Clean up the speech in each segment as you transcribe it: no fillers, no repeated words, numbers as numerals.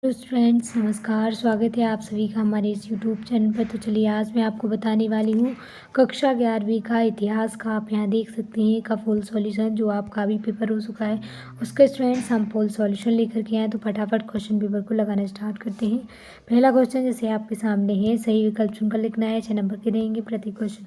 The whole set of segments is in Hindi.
हेलो फ्रेंड्स, नमस्कार। स्वागत है आप सभी का हमारे इस यूट्यूब चैनल पर। तो चलिए आज मैं आपको बताने वाली हूँ कक्षा 11वीं का इतिहास का। आप यहाँ देख सकते हैं का फुल सॉल्यूशन जो आपका अभी पेपर हो चुका है उसके स्टूडेंट्स हम फुल सॉल्यूशन लेकर के आए। तो फटाफट क्वेश्चन पेपर को लगाना स्टार्ट करते हैं। पहला क्वेश्चन जैसे आपके सामने है, सही विकल्प चुनकर लिखना है। 6 नंबर के रहेंगे, प्रति क्वेश्चन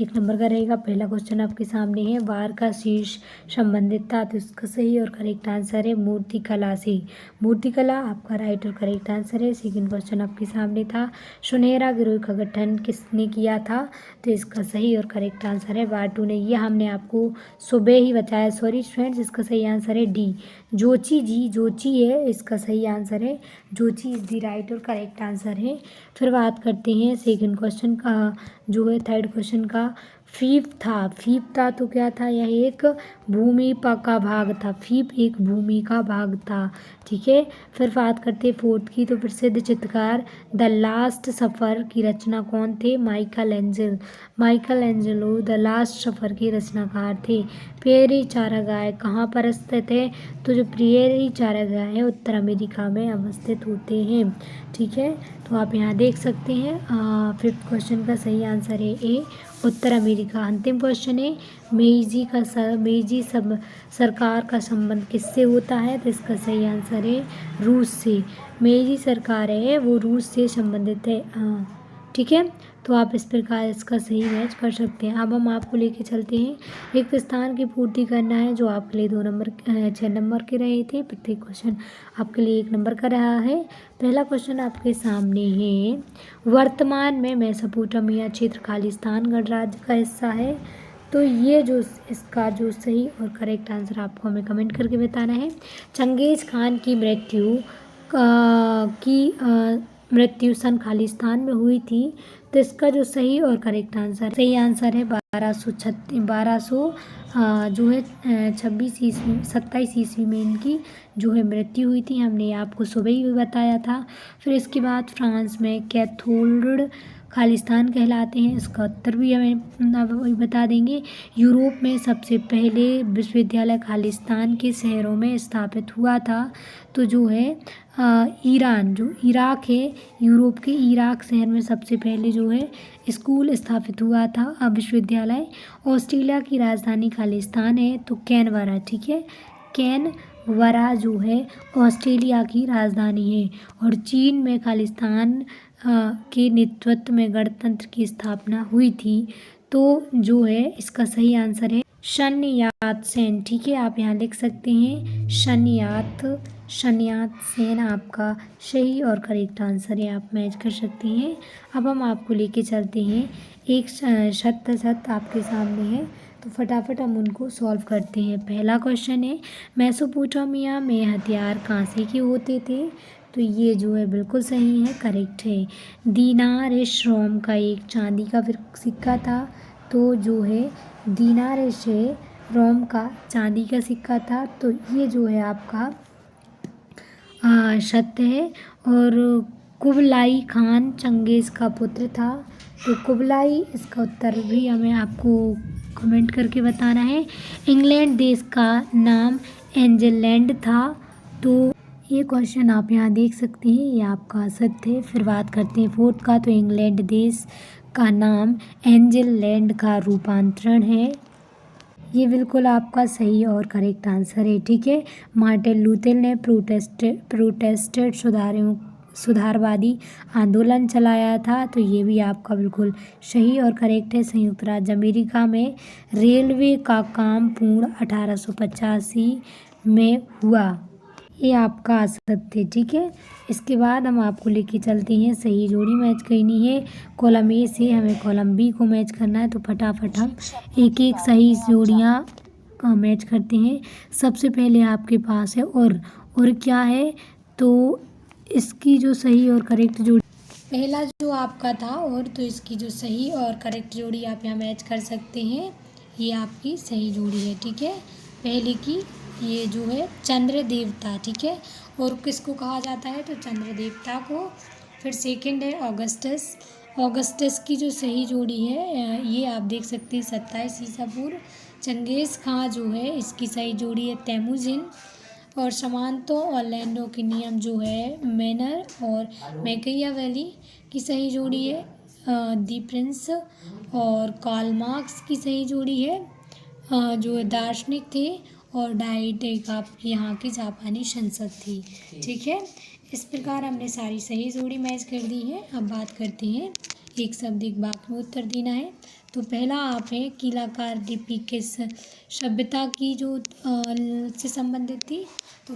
1 नंबर का रहेगा। पहला क्वेश्चन आपके सामने है, वार का शीर्ष संबंधित था, तो इसका सही और करेक्ट आंसर है मूर्तिकला से। मूर्तिकला आपका राइट और करेक्ट आंसर है। सेकंड क्वेश्चन आपके सामने था, सुनहरा गिरोह का गठन किसने किया था, तो इसका सही और करेक्ट आंसर है बाटू ने। ये हमने आपको सुबह ही बताया, सॉरी फ्रेंड्स, इसका सही आंसर है डी, जोची जी, जोची है इसका सही आंसर है। जोची इज दी राइट और करेक्ट आंसर है। फिर बात करते हैं सेकंड क्वेश्चन का, जो है थर्ड क्वेश्चन का। फीप था, फीप था तो क्या था, यह एक भूमि का भाग था। फीप एक भूमि का भाग था, ठीक है। फिर बात करते हैं फोर्थ की, तो प्रसिद्ध चित्रकार द लास्ट सफ़र की रचना कौन थे, Michael Angel, Michael Angelo the last supper के रचनाकार थे। प्रियरी चारागाह कहाँ पर स्थित है, तो जो प्रियरी चारागाह है उत्तर अमेरिका में अवस्थित होते हैं, ठीक है। तो आप यहाँ देख सकते हैं फिफ्थ क्वेश्चन का सही आंसर है ए, उत्तर अमेरिका। अंतिम क्वेश्चन है, मेईजी सब सरकार का संबंध किससे होता है, तो इसका सही आंसर है रूस से। मेईजी सरकार है वो रूस से संबंधित है, ठीक है। तो आप इस प्रकार इसका सही मैच कर सकते हैं। अब हम आपको लेके चलते हैं, रिक्त स्थान की पूर्ति करना है, जो आपके लिए 6 नंबर के रहे थे। प्रत्येक क्वेश्चन आपके लिए 1 नंबर का रहा है। पहला क्वेश्चन आपके सामने है, वर्तमान में मेसोपोटामिया क्षेत्र खालिस्तान गणराज्य का हिस्सा है, तो ये जो इसका जो सही और करेक्ट आंसर आपको हमें कमेंट करके बताना है। चंगेज़ खान की मृत्यु सन खालिस्तान में हुई थी, तो इसका जो सही और करेक्ट आंसर है 1200 जो है 27 ईस्वी में इनकी जो है मृत्यु हुई थी। हमने आपको सुबह ही बताया था। फिर इसके बाद फ्रांस में कैथोल्ड खालिस्तान कहलाते हैं, इसका उत्तर भी हमें वही बता देंगे। यूरोप में सबसे पहले विश्वविद्यालय खालिस्तान के शहरों में स्थापित हुआ था, तो जो है ईरान, जो इराक है, यूरोप के इराक शहर में सबसे पहले जो है स्कूल स्थापित हुआ था, विश्वविद्यालय। ऑस्ट्रेलिया की राजधानी खालिस्तान है, तो कैनबरा, ठीक है। कैनबरा जो है ऑस्ट्रेलिया की राजधानी है। और चीन में खालिस्तान के नेतृत्व में गणतंत्र की स्थापना हुई थी, तो जो है इसका सही आंसर है शन यात सेन, ठीक है। आप यहाँ लिख सकते हैं शन यात सेन आपका सही और करेक्ट आंसर है, आप मैच कर सकते हैं। अब हम आपको लेके चलते हैं, एक शत आपके सामने है, तो फटाफट हम उनको सॉल्व करते हैं। पहला क्वेश्चन है, मेसोपोटामिया में हथियार कांसे के होते थे, तो ये जो है बिल्कुल सही है, करेक्ट है। दीनार इस रोम का एक चांदी का सिक्का था, तो जो है दीनार से रोम का चांदी का सिक्का था, तो ये जो है आपका सत्य है। और कुबलाई खान चंगेज़ का पुत्र था, तो कुबलाई, इसका उत्तर भी हमें आपको कमेंट करके बताना है। इंग्लैंड देश का नाम एंजलैंड था, तो ये क्वेश्चन आप यहाँ देख सकते हैं, ये आपका सत्य है। फिर बात करते हैं फोर्थ का, तो इंग्लैंड देश का नाम एंजलैंड का रूपांतरण है, ये बिल्कुल आपका सही और करेक्ट आंसर है, ठीक है। मार्टिन लूथर ने प्रोटेस्टेंट सुधारवादी आंदोलन चलाया था, तो ये भी आपका बिल्कुल सही और करेक्ट है। संयुक्त राज्य अमेरिका में रेलवे का काम पूर्ण 1885 में हुआ, ये आपका सत्य है, ठीक है। इसके बाद हम आपको लेके चलते हैं, सही जोड़ी मैच करनी है। कॉलम ए से हमें कॉलम बी को मैच करना है, तो फटाफट हम एक एक सही जोड़ियाँ का मैच करते हैं। सबसे पहले आपके पास है और क्या है, तो इसकी जो सही और करेक्ट जोड़ी, पहला जो आपका था और, तो इसकी जो सही और करेक्ट जोड़ी आप यहाँ मैच कर सकते हैं, ये आपकी सही जोड़ी है, ठीक है। पहले की ये जो है चंद्र देवता, ठीक है, और किसको कहा जाता है, तो चंद्र देवता को। फिर सेकंड है ऑगस्टस, ऑगस्टस की जो सही जोड़ी है ये आप देख सकते हैं 27 ईसा पूर्व। चंगेज़ खां जो है इसकी सही जोड़ी है तैमुजिन। और समांतो और लैंडो के नियम जो है मैनर और मैकियावेली की सही जोड़ी है। दी प्रिंस और कार्ल मार्क्स की सही जोड़ी है, जो दार्शनिक थे। और डाइट एक आपकी यहाँ की जापानी संसद थी। ठीक है, इस प्रकार हमने सारी सही जोड़ी मैच कर दी है। अब बात करते हैं एक शब्द एक वाक्य में उत्तर देना है। तो पहला आप है कीलाकार लिपि किस सभ्यता की जो से संबंधित थी? तो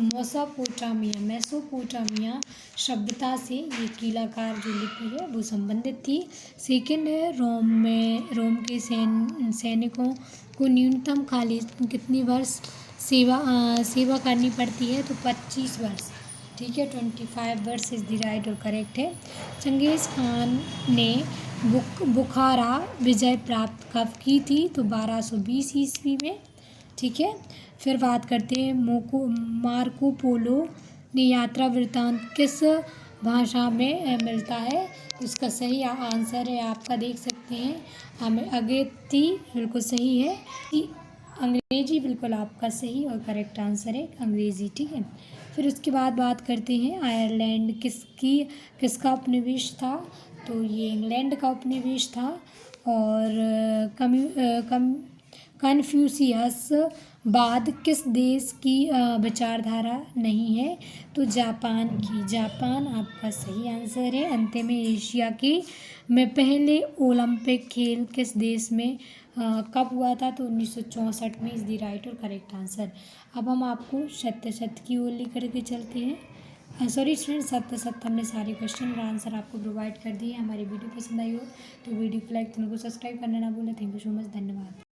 मेसोपोटामिया सभ्यता से ये कीलाकार जो लिपि है वो संबंधित थी। सेकंड है रोम के सैनिकों को न्यूनतम खाली कितनी वर्ष सेवा करनी पड़ती है? तो 25 वर्ष। ठीक है, 25 वर्ष इज द राइट और करेक्ट है। चंगेज़ खान ने बुखारा विजय प्राप्त कब की थी? तो 1220 ईस्वी में। ठीक है, फिर बात करते हैं मार्को पोलो ने यात्रा वृत्तांत किस भाषा में मिलता है? तो इसका सही आंसर है आपका, देख सकते हैं हमें अगेती बिल्कुल सही है कि अंग्रेजी बिल्कुल आपका सही और करेक्ट आंसर है अंग्रेजी। ठीक है, फिर उसके बाद बात करते हैं आयरलैंड किसका उपनिवेश था? तो ये इंग्लैंड का उपनिवेश था। और कन्फ्यूशियस बाद किस देश की विचारधारा नहीं है? तो जापान की। जापान आपका सही आंसर है। अंत में एशिया के में पहले ओलंपिक खेल किस देश में कब हुआ था? तो 1964 में इज द राइट और करेक्ट आंसर। अब हम आपको सत्य की ओर लेकर के चलते हैं। सॉरी स्टूडेंट, सत्य हमने सारे क्वेश्चन और आंसर आपको प्रोवाइड कर दिए। हमारी वीडियो पसंद आई हो तो वीडियो को लाइक, चैनल को सब्सक्राइब करना ना भूलें। थैंक यू सो मच, धन्यवाद।